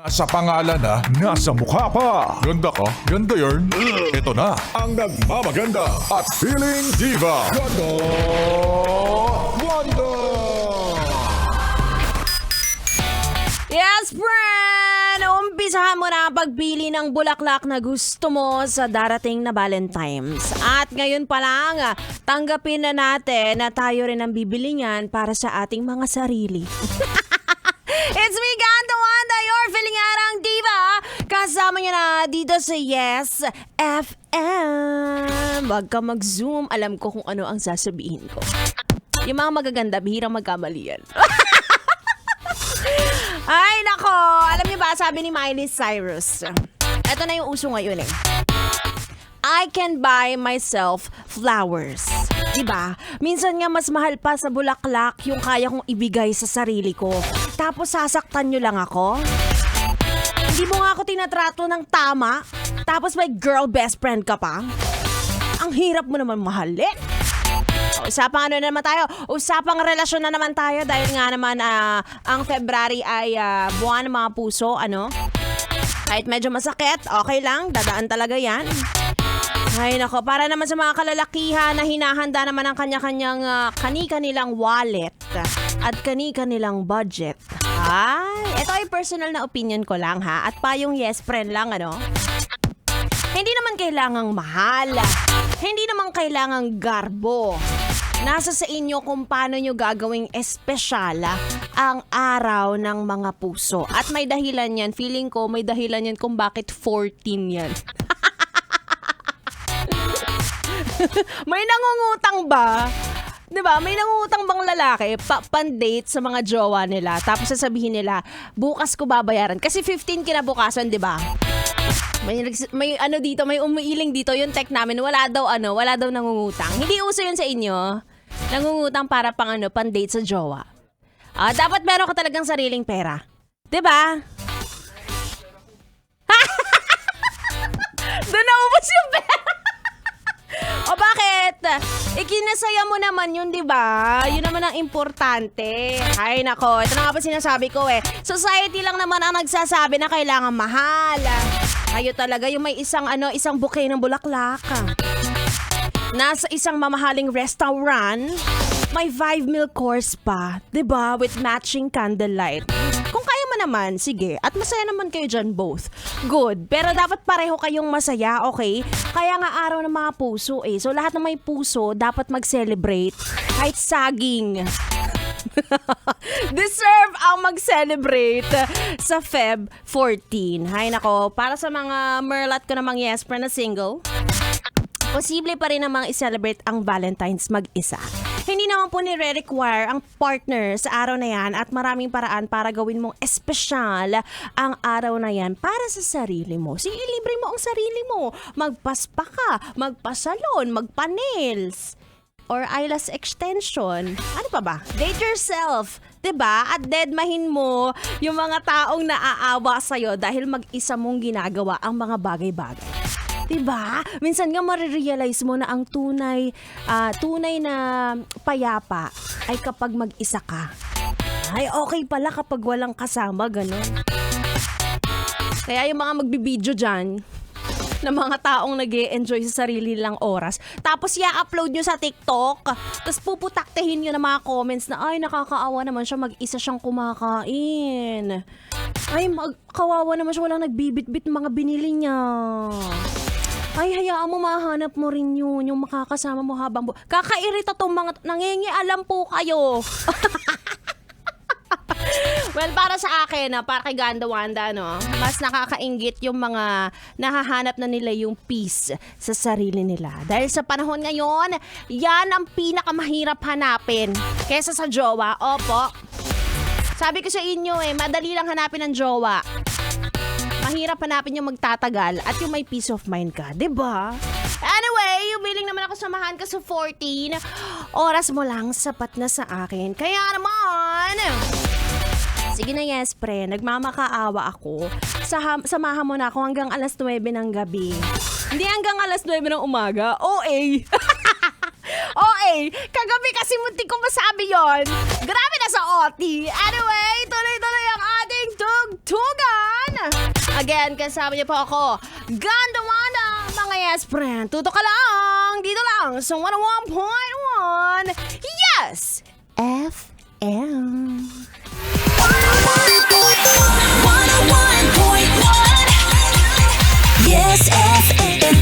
Sa pangalan na, nasa mukha pa. Ganda ka, ganda yarn. Ito na, ang nagmamaganda at feeling diva. Ganda Wanda! Yes, friend! Umpisahan mo na ang pagpili ng bulaklak na gusto mo sa darating na Valentine's. At ngayon pa lang, tanggapin na natin na tayo rin ang bibili niyan para sa ating mga sarili. It's me, Ganda Wanda, your feeling arang diva. Kasama niyo na dito sa Yes FM. Wag ka mag-zoom, alam ko kung ano ang sasabihin ko. Yung mga magaganda, bihirang magkamali yan. Ay, nako. Alam niyo ba, sabi ni Miley Cyrus, eto na yung uso ngayon eh. I can buy myself flowers. Diba? Minsan nga mas mahal pa sa bulaklak yung kaya kong ibigay sa sarili ko. Tapos sasaktan nyo lang ako? Hindi mo nga ako tinatrato ng tama? Tapos may girl best friend ka pa? Ang hirap mo naman mahalin. Usapang ano na naman tayo? Usapang relasyon na naman tayo dahil nga naman ang February ay buwan ng mga puso, ano? Kahit medyo masakit, okay lang, dadaan talaga yan. Ay nako, para naman sa mga kalalakihan na hinahanda naman ang kanya-kanyang kani-kanilang wallet at kani-kanilang budget. Ay, ito ay personal na opinion ko lang ha, at pa yung yes friend lang, ano? Hindi naman kailangang mahal. Hindi naman kailangang garbo. Nasa sa inyo kung paano nyo gagawing espesyal ang araw ng mga puso. At may dahilan yan. Feeling ko may dahilan yan kung bakit 14 yan. May nangungutang ba? 'Di ba? May nangungutang bang lalaki pan-date sa mga jowa nila? Tapos sasabihin nila, bukas ko babayaran. Kasi 15 kinabukasan, 'di ba? May ano dito, may umiiling dito yung tech namin. Wala daw nangungutang. Hindi uso yun sa inyo. Nangungutang para pang pan-date sa jowa. Dapat meron ka talagang sariling pera. 'Di ba? Doon naubos yung pera. O bakit? Ikinasaya mo naman yun, di ba? Yun naman ang importante. Ay nako, ito na nga ba sinasabi ko eh. Society lang naman ang nagsasabi na kailangan mahal. Kayo talaga yung may isang bouquet ng bulaklak. Nasa isang mamahaling restaurant, may 5 meal course pa, 'di ba? With matching candlelight. Kung kaya mo naman, sige. At masaya naman kayo dyan both. Good. Pero dapat pareho kayong masaya, okay? Kaya nga araw ng mga puso eh. So lahat ng may puso dapat mag-celebrate. Kahit saging. Deserve ang mag-celebrate sa Feb 14. Hay nako, para sa mga merlat ko namang yes friend na single, posible pa rin namang i-celebrate ang Valentine's mag-isa. Hindi naman po nire-require ang partner sa araw na yan at maraming paraan para gawin mong espesyal ang araw na yan para sa sarili mo. Sige, libre mo ang sarili mo. Magpaspa ka, magpasalon, magpa-nails, or eyelash extension. Ano pa ba? Date yourself. 'Di ba? At deadmahin mo yung mga taong naaawa sa'yo dahil mag-isa mong ginagawa ang mga bagay-bagay. Diba? Minsan nga marirealize mo na ang tunay na payapa ay kapag mag-isa ka. Ay, okay pala kapag walang kasama, ganun. Kaya yung mga magbibideo dyan, na mga taong nag-e-enjoy sa sarili lang oras, tapos i-upload nyo sa TikTok, tapos puputaktehin nyo na mga comments na, ay, nakakaawa naman siya, mag-isa siyang kumakain. Ay, kawawa naman siya, walang nagbibit-bit mga binili niya. Ay, hayaan mo, mahanap mo rin yun, yung makakasama mo habang kakairita tong mga nangingialam po kayo. Well, para sa akin, para kay Ganda Wanda, no, mas nakakainggit yung mga nahahanap na nila yung peace sa sarili nila. Dahil sa panahon ngayon, yan ang pinakamahirap hanapin kesa sa jowa. Opo. Sabi ko sa inyo madali lang hanapin ng jowa. Mahirap hanapin yung magtatagal at yung may peace of mind ka, 'di ba? Anyway, willing naman ako samahan ka sa 14. Oras mo lang, sapat na sa akin. Kaya naman, sige na yes, pre, nagmamakaawa ako. Samahan mo na ako hanggang alas 9 ng gabi. Hindi hanggang alas 9 ng umaga. OA. OA, kagabi kasi muntik ko masabi yon. Grabe na sa OT. Anyway, tuloy-tuloy ang ating tugtugan. Again, kasama niyo po ako, Ganda Wanda, mga yes friend. Tuto ka lang, dito lang sa 101.1 Yes FM. 101.1 Yes FM.